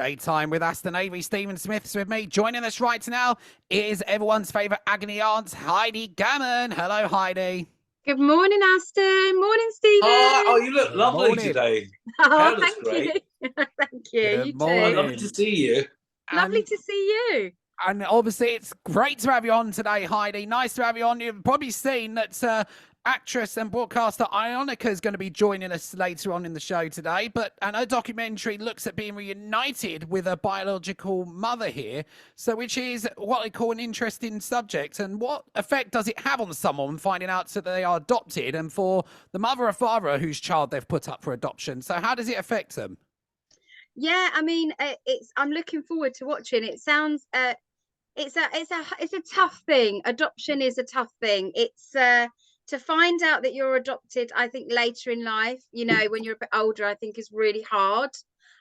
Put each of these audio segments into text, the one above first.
Daytime with Aston. Avery Stephen Smith's with me. Joining us right now is everyone's favourite agony aunt, Heidi Gammon. Hello, Heidi. Good morning, Aston. Morning, Stephen. Oh, you look Good lovely morning. today. Oh, Hair looks thank great. you. Thank you. Good You morning. too. Lovely to see you. Lovely to see you. And obviously, it's great to have you on today, Heidi. Nice to have you on. You've probably seen that actress and broadcaster Ionica is going to be joining us later on in the show today. And her documentary looks at being reunited with a biological mother here, so which is what I call an interesting subject. And what effect does it have on someone finding out that they are adopted, and for the mother or father whose child they've put up for adoption? So how does it affect them? Yeah, I mean, I'm looking forward to watching. It sounds it's a tough thing. Adoption is a tough thing. It's to find out that you're adopted, I think later in life, when you're a bit older, I think is really hard.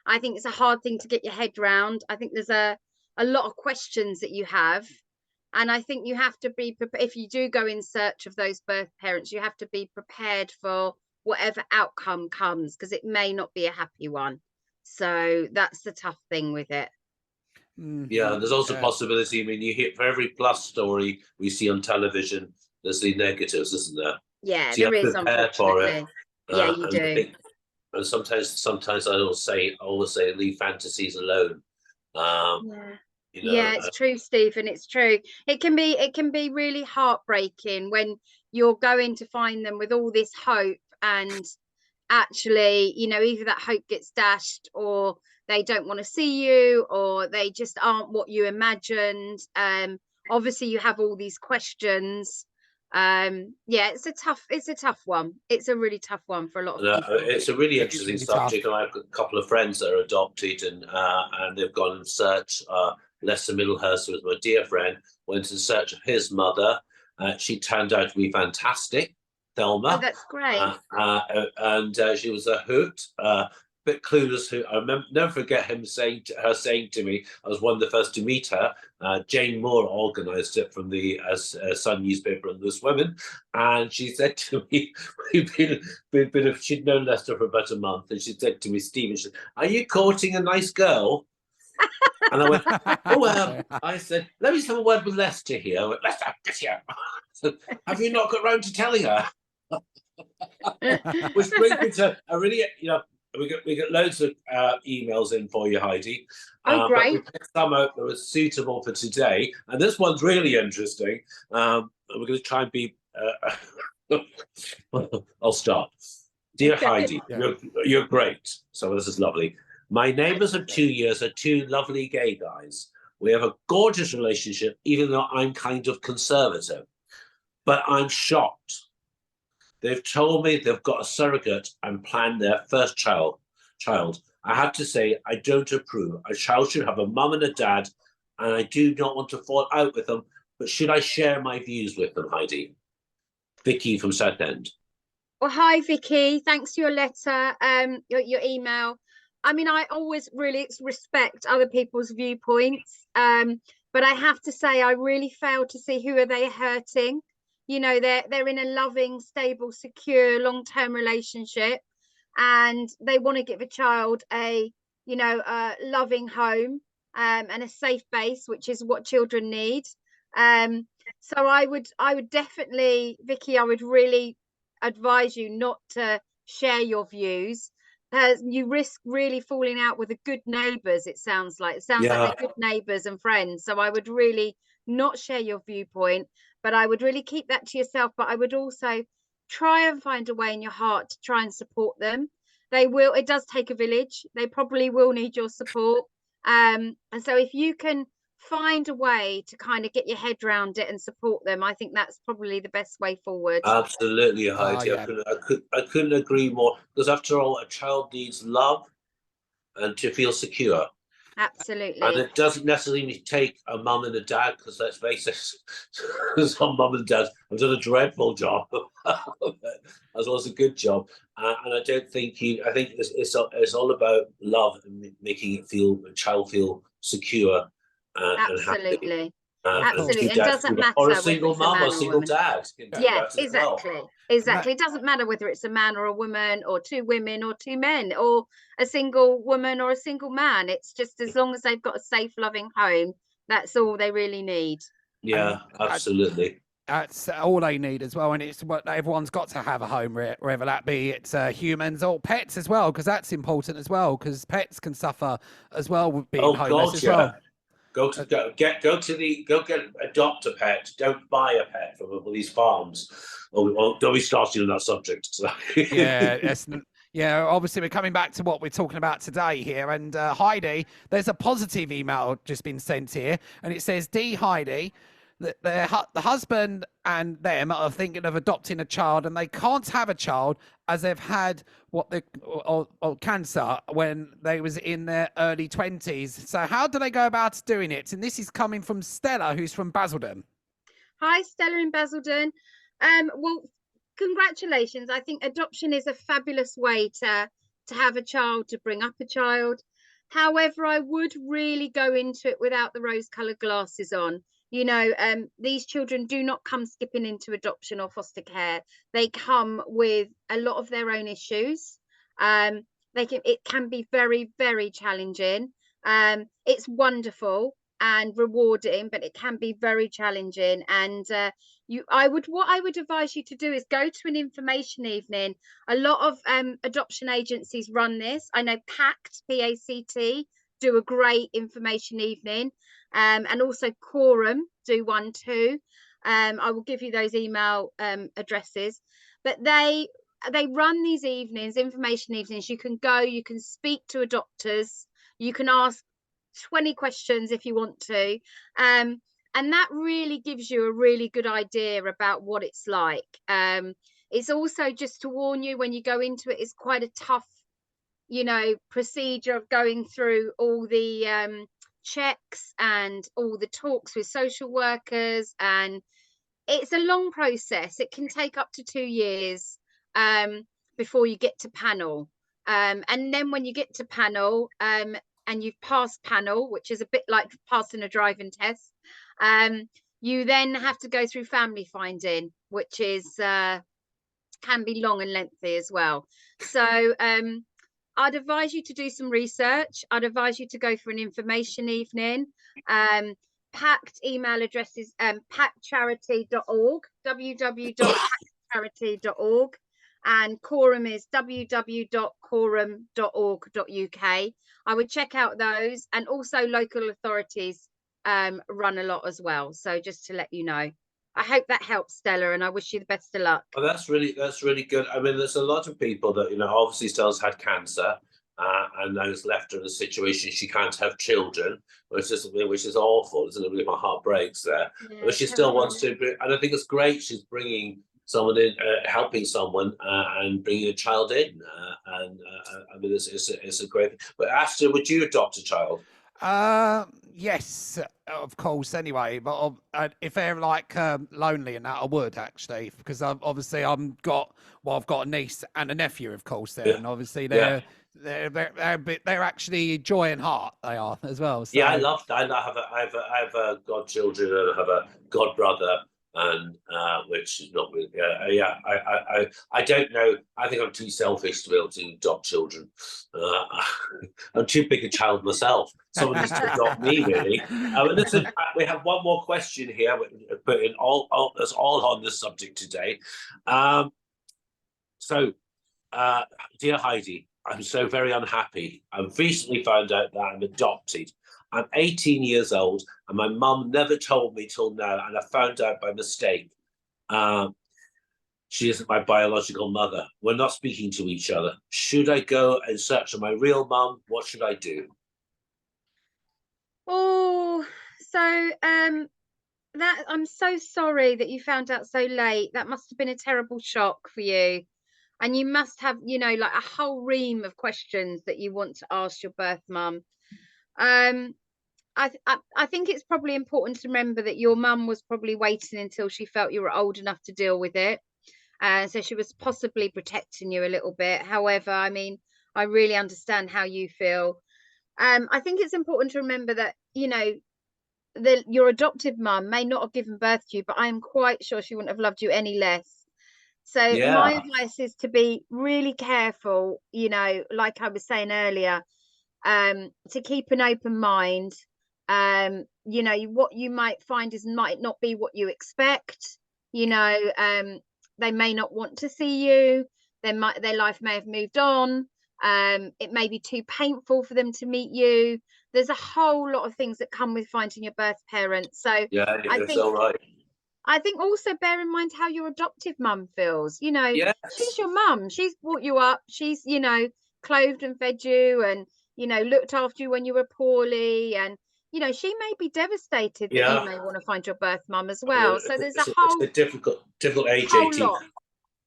I think it's a hard thing to get your head round. I think there's a lot of questions that you have. And I think you have to be prepared. If you do go in search of those birth parents, you have to be prepared for whatever outcome comes, because it may not be a happy one. So that's the tough thing with it. Yeah, there's also a possibility. I mean, you hear for every plus story we see on television, there's the negatives, isn't there? Yeah, So you there have is, to prepare for it. unfortunately. Yeah, you do. And sometimes I always say, leave fantasies alone. Yeah. You know, It's true, Stephen. It's true. It can be really heartbreaking when you're going to find them with all this hope, and actually, either that hope gets dashed, or they don't want to see you, or they just aren't what you imagined. Obviously you have all these questions. It's a tough one. It's a really tough one for a lot of people. It's a really It is interesting really subject, tough. and I've got a couple of friends that are adopted, and they've gone and searched. Lester Middlehurst was my dear friend, went in search of his mother. She turned out to be fantastic, Thelma. Oh, that's great. And she was a hoot, bit clueless. Who I never forget her saying to me, I was one of the first to meet her. Jane Moore organised it from the Sun newspaper and Loose Women, and she said to me, she'd known Lester for about a month, and she said to me, Stephen, she said, "Are you courting a nice girl?" And I went, "Oh, I said, let me just have a word with Lester here." I went, "Lester, get here." So, have you not got round to telling her? Which brings me to a really, we get loads of emails in for you, Heidi. Oh, great. But we picked some out that was suitable for today, and this one's really interesting. We're going to try and be. I'll start. Dear Heidi, you're great. So this is lovely. My neighbours of 2 years are two lovely gay guys. We have a gorgeous relationship, even though I'm kind of conservative. But I'm shocked. They've told me they've got a surrogate and planned their first child. I have to say, I don't approve. A child should have a mum and a dad, and I do not want to fall out with them. But should I share my views with them, Heidi? Vicky from Southend. Well, hi, Vicky. Thanks for your letter, your email. I mean, I always really respect other people's viewpoints, but I have to say, I really fail to see who are they hurting. They're in a loving, stable, secure, long-term relationship, and they want to give a child a loving home, and a safe base, which is what children need. So I would definitely, Vicky, I would really advise you not to share your views. You risk really falling out with the good neighbours. It sounds like they're good neighbours and friends. So I would really not share your viewpoint, but I would really keep that to yourself. But I would also try and find a way in your heart to try and support them. It does take a village. They probably will need your support. And so if you can find a way to kind of get your head around it and support them, I think that's probably the best way forward. Absolutely, Heidi. I couldn't agree more, because after all, a child needs love and to feel secure. Absolutely. And it doesn't necessarily take a mum and a dad, because let's face it, some mum and dads have done a dreadful job as well as a good job. And I don't think I think it's all about love and making a child feel secure. Absolutely. And happy. Absolutely. And Dad, doesn't matter or a whether single it's a mum or man a or a single woman. dad can do Yeah, that as well. exactly. It doesn't matter whether it's a man or a woman, or two women or two men, or a single woman or a single man. It's just as long as they've got a safe, loving home, that's all they really need. Yeah, absolutely. That's all they need as well, and it's what everyone's got to have a home, whether that be it's humans or pets as well, because that's important as well, because pets can suffer as well with being homeless as well. Go adopt a pet. Don't buy a pet from all these farms. Or don't be starting on that subject. So. Yeah, obviously we're coming back to what we're talking about today here. And Heidi, there's a positive email just been sent here, and it says, "D Heidi, the husband and them are thinking of adopting a child, and they can't have a child as they've had cancer when they was in their early 20s. So how do they go about doing it?" And this is coming from Stella, who's from Basildon. Hi, Stella in Basildon. Well, congratulations. I think adoption is a fabulous way to have a child, to bring up a child. However, I would really go into it without the rose-colored glasses on. You know, these children do not come skipping into adoption or foster care. They come with a lot of their own issues. It can be very, very challenging. It's wonderful and rewarding, but it can be very challenging. And what I would advise you to do is go to an information evening. A lot of adoption agencies run this. I know PACT, PACT, do a great information evening, and also Quorum do one too. I will give you those email addresses, but they run these evenings, information evenings. You can go, you can speak to adopters, you can ask 20 questions if you want to, and that really gives you a really good idea about what it's like. It's also, just to warn you, when you go into it, it's quite a tough, you know, procedure of going through all the checks and all the talks with social workers, and it's a long process. It can take up to 2 years before you get to panel, and then when you get to panel, and you've passed panel, which is a bit like passing a driving test, you then have to go through family finding, which is can be long and lengthy as well. So I'd advise you to do some research. I'd advise you to go for an information evening. PACT email address is pactcharity.org, www.pactcharity.org, and Quorum is www.quorum.org.uk. I would check out those, and also local authorities run a lot as well. So just to let you know. I hope that helps, Stella, and I wish you the best of luck. Well, that's really good. I mean, there's a lot of people that, you know, obviously Stella's had cancer, and now it's left her in a situation she can't have children, which is awful. It's a little bit, my heart breaks there. Yeah, but she still wants to, and I think it's great she's bringing someone in, helping someone, and bringing a child in. I mean, it's a great thing. But Aston, would you adopt a child? Yes, of course. Anyway, but if they're like lonely and that, I would actually, because I've got a niece and a nephew, of course, there, and obviously they're actually joy and heart. They are as well. So. Yeah, I love that. I have a godchildren, and I have a godbrother, and which is not really. I don't know. I think I'm too selfish to be able to adopt children. I'm too big a child myself. Someone needs to adopt me, really. Listen, we have one more question here. But that's all on this subject today. So, dear Heidi, I'm so very unhappy. I've recently found out that I'm adopted. I'm 18 years old, and my mum never told me till now, and I found out by mistake. She isn't my biological mother. We're not speaking to each other. Should I go and search for my real mum? What should I do? Oh, so that I'm so sorry that you found out so late. That must have been a terrible shock for you. And you must have, you know, like a whole ream of questions that you want to ask your birth mum. I think it's probably important to remember that your mum was probably waiting until she felt you were old enough to deal with it. So she was possibly protecting you a little bit. However, I mean, I really understand how you feel. I think it's important to remember that, you know, your adoptive mum may not have given birth to you, but I am quite sure she wouldn't have loved you any less. So my advice is to be really careful, you know, like I was saying earlier, to keep an open mind. You know, what you might find might not be what you expect. You know, they may not want to see you. Their life may have moved on. It may be too painful for them to meet you. There's a whole lot of things that come with finding your birth parent. So I think also bear in mind how your adoptive mum feels. You know, she's your mum. She's brought you up. She's, you know, clothed and fed you, and, you know, looked after you when you were poorly. And, you know, she may be devastated that you may want to find your birth mum as well. So there's it's a difficult age, 18. Lot.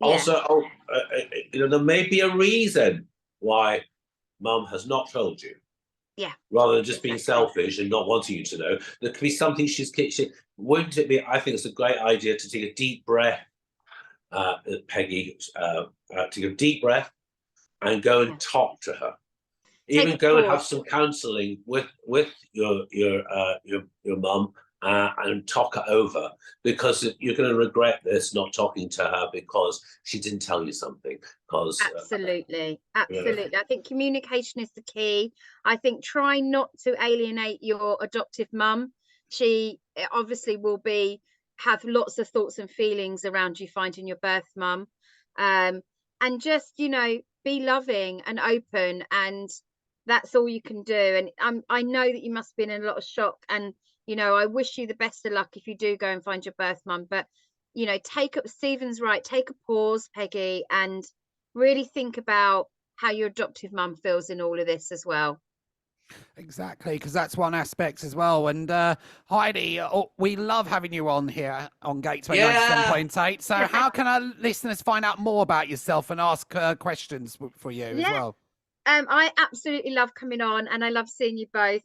Also, you know, there may be a reason why mum has not told you. Yeah. Rather than just being selfish and not wanting you to know, there could be something wouldn't it be? I think it's a great idea to take a deep breath, Peggy, to take a deep breath and go and talk to her. Even go and have some counselling with your mum and talk it over, because you're going to regret this, not talking to her because she didn't tell you something. Because absolutely. I think communication is the key. I think try not to alienate your adoptive mum. She obviously will have lots of thoughts and feelings around you finding your birth mum, and just, you know, be loving and open, and that's all you can do. And I know that you must have been in a lot of shock, and, you know, I wish you the best of luck if you do go and find your birth mum. But, you know, Stephen's right, take a pause, Peggy, and really think about how your adoptive mum feels in all of this as well. Exactly, because that's one aspect as well. And Heidi, we love having you on here on Gateway 97.8. So how can our listeners find out more about yourself and ask questions for you as well? I absolutely love coming on, and I love seeing you both.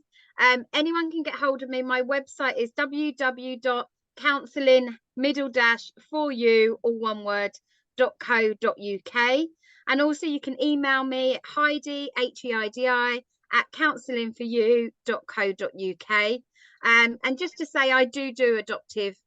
Anyone can get hold of me. My website is www.counselling.co.uk, and also you can email me at Heidi, HEIDI, @counselling4you.co.uk. And just to say, I do adoptive.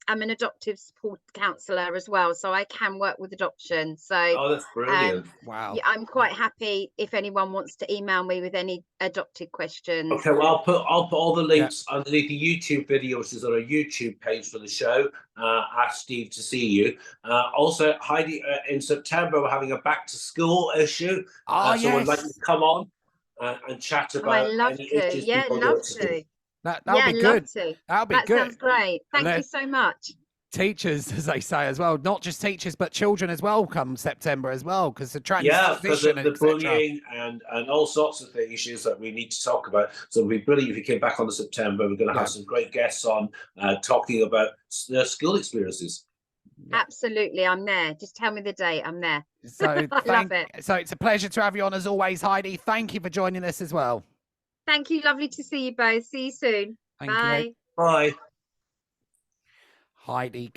I'm an adoptive support counsellor as well, so I can work with adoption. So that's brilliant. Wow. Yeah, I'm quite happy if anyone wants to email me with any adopted questions. Okay, well, I'll put all the links underneath the YouTube video, which is on our YouTube page for the show. Ask Steve to see you. Also, Heidi, in September we're having a back to school issue. So we'd like you to come on and chat about any issues. Yeah, love to. That'll be good. That'll be good. That sounds great. Thank you so much. Teachers, as they say as well, not just teachers but children as well, come September as well, because the because the bullying and all sorts of issues that we need to talk about. So it'd be brilliant if you came back on the September. We're going to have some great guests on talking about their school experiences. Absolutely, I'm there. Just tell me the date. I'm there. So love it. So it's a pleasure to have you on as always, Heidi. Thank you for joining us as well. Thank you. Lovely to see you both. See you soon. Thank you. Bye. Heidi